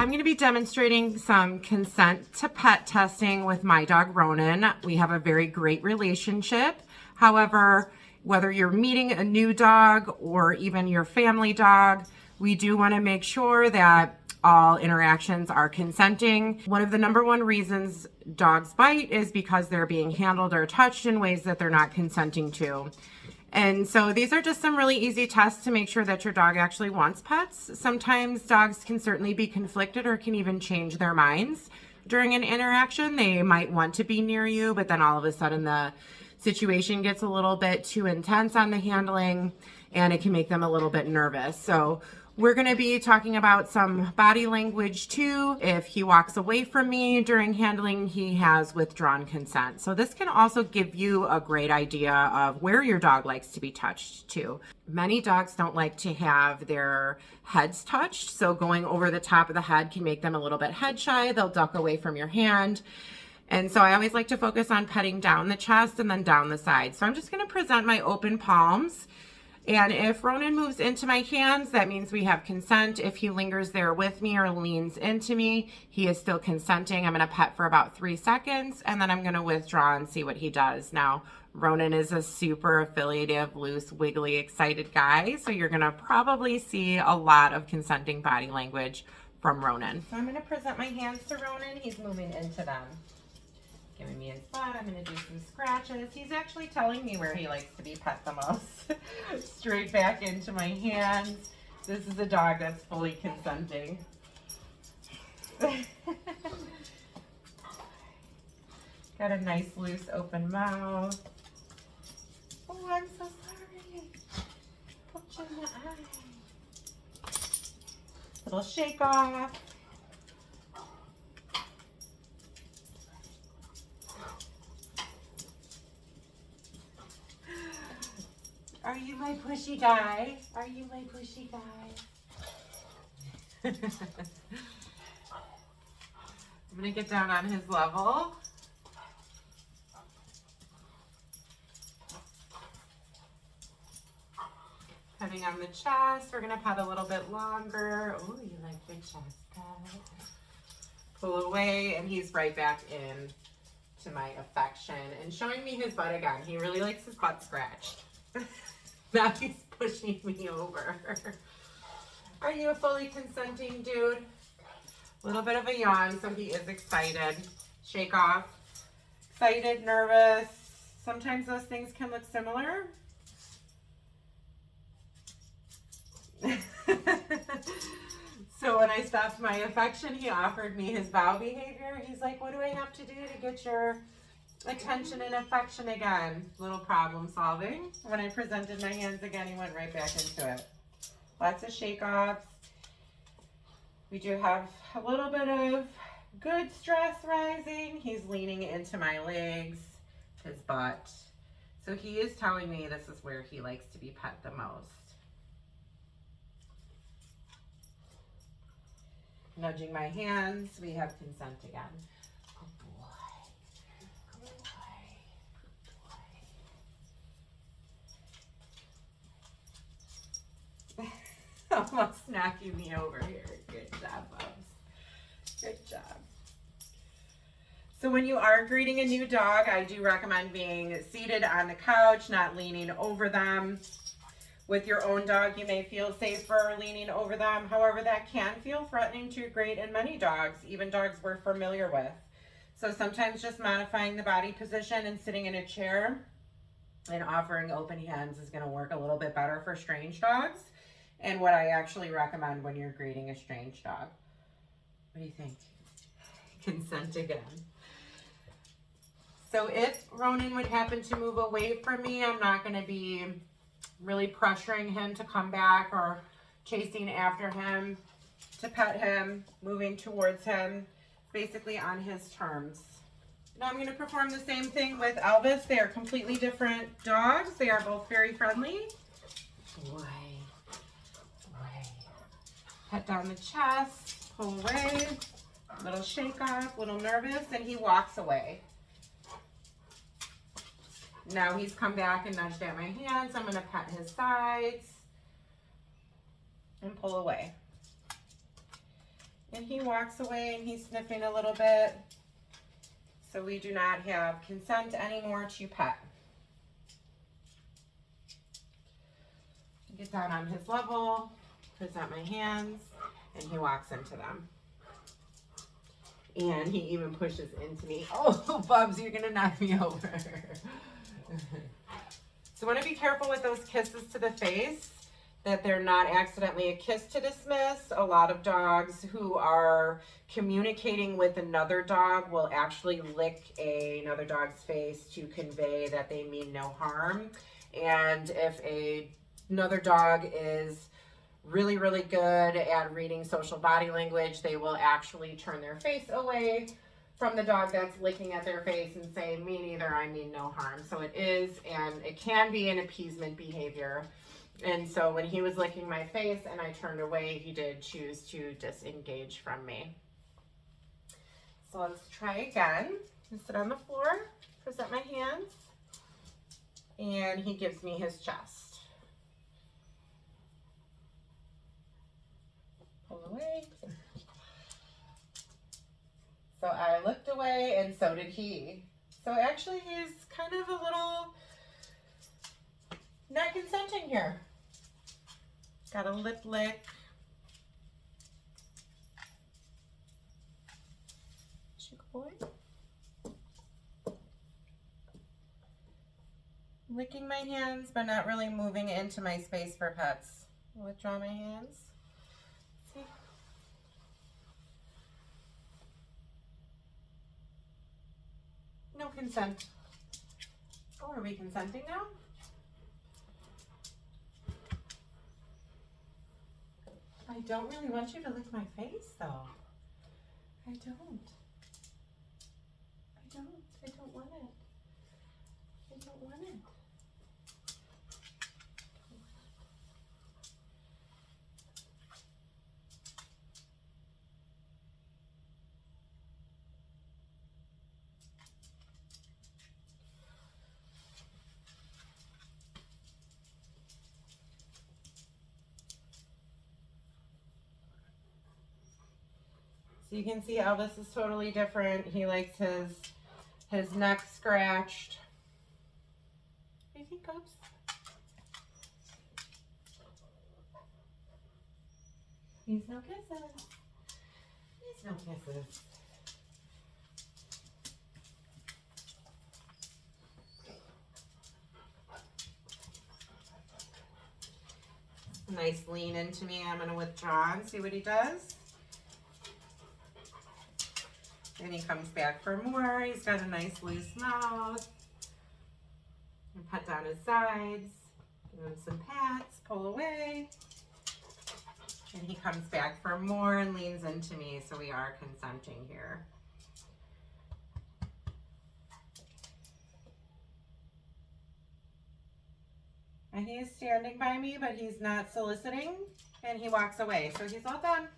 I'm going to be demonstrating some consent to pet testing with my dog Ronan. We have a very great relationship. However, whether you're meeting a new dog or even your family dog, we do want to make sure that all interactions are consenting. One of the number one reasons dogs bite is because they're being handled or touched in ways that they're not consenting to. And so these are just some really easy tests to make sure that your dog actually wants pets. Sometimes dogs can certainly be conflicted or can even change their minds during an interaction. They might want to be near you, but then all of a sudden the situation gets a little bit too intense on the handling and it can make them a little bit nervous. So we're going to be talking about some body language too. If he walks away from me during handling, he has withdrawn consent. So this can also give you a great idea of where your dog likes to be touched too. Many dogs don't like to have their heads touched. So going over the top of the head can make them a little bit head shy. They'll duck away from your hand. And so I always like to focus on petting down the chest and then down the side. So I'm just going to present my open palms. And if Ronan moves into my hands, that means we have consent. If he lingers there with me or leans into me, he is still consenting. I'm going to pet for about 3 seconds, and then I'm going to withdraw and see what he does. Now, Ronan is a super affiliative, loose, wiggly, excited guy, so you're going to probably see a lot of consenting body language from Ronan. So I'm going to present my hands to Ronan. He's moving into them. Giving me his butt. I'm going to do some scratches. He's actually telling me where he likes to be pet the most. Straight back into my hands. This is a dog that's fully consenting. Got a nice loose open mouth. Oh, I'm so sorry. Put you in the eye. Little shake off. Are you my pushy guy? Are you my pushy guy? I'm gonna get down on his level. Petting on the chest. We're gonna pet a little bit longer. Oh, you like your chest pet. Pull away, and he's right back in to my affection and showing me his butt again. He really likes his butt scratched. Now he's pushing me over. Are you a fully consenting dude? A little bit of a yawn, so he is excited. Shake off. Excited, nervous. Sometimes those things can look similar. So when I stopped my affection, he offered me his bow behavior. He's like, what do I have to do to get your attention and affection again? Little problem solving. When I presented my hands again, he went right back into it. Lots of shake-offs. We do have a little bit of good stress rising. He's leaning into my legs, his butt. So he is telling me this is where he likes to be pet the most. Nudging my hands, we have consent again. Almost knocking me over here. Good job, Bubs. Good job. So when you are greeting a new dog, I do recommend being seated on the couch, not leaning over them. With your own dog, you may feel safer leaning over them. However, that can feel threatening to great and many dogs, even dogs we're familiar with. So sometimes just modifying the body position and sitting in a chair and offering open hands is going to work a little bit better for strange dogs. And what I actually recommend when you're greeting a strange dog. What do you think? Consent again. So if Ronan would happen to move away from me, I'm not going to be really pressuring him to come back or chasing after him to pet him, moving towards him, basically on his terms. Now I'm going to perform the same thing with Elvis. They are completely different dogs. They are both very friendly. Boy. Pet down the chest, pull away, little shake off, little nervous, and he walks away. Now he's come back and nudged at my hands. I'm going to pet his sides and pull away. And he walks away and he's sniffing a little bit. So we do not have consent anymore to pet. Get down on his level, present my hands, and he walks into them. And he even pushes into me. Oh, Bubs, you're gonna knock me over. So want to be careful with those kisses to the face, that they're not accidentally a kiss to dismiss. A lot of dogs who are communicating with another dog will actually lick another dog's face to convey that they mean no harm. And if another dog is really, really good at reading social body language, they will actually turn their face away from the dog that's licking at their face and say, me neither, I mean no harm. So it is, and it can be an appeasement behavior. And so when he was licking my face and I turned away, he did choose to disengage from me. So let's try again. Sit on the floor, present my hands, and he gives me his chest. Pull away. So I looked away and so did he. So actually he's kind of a little not consenting here. Got a lip lick. Chick boy. Licking my hands, but not really moving into my space for pets. Withdraw my hands. See? No consent. Oh, are we consenting now? I don't really want you to lick my face, though. I don't want it. I don't want it. So you can see Elvis is totally different. He likes his neck scratched. What do you think, Cubs? He's no kisses. He's no kisses. Nice lean into me. I'm going to withdraw and see what he does. And he comes back for more. He's got a nice loose mouth. And pat down his sides. Give him some pats. Pull away. And he comes back for more and leans into me. So we are consenting here. And he is standing by me, but he's not soliciting. And he walks away. So he's all done.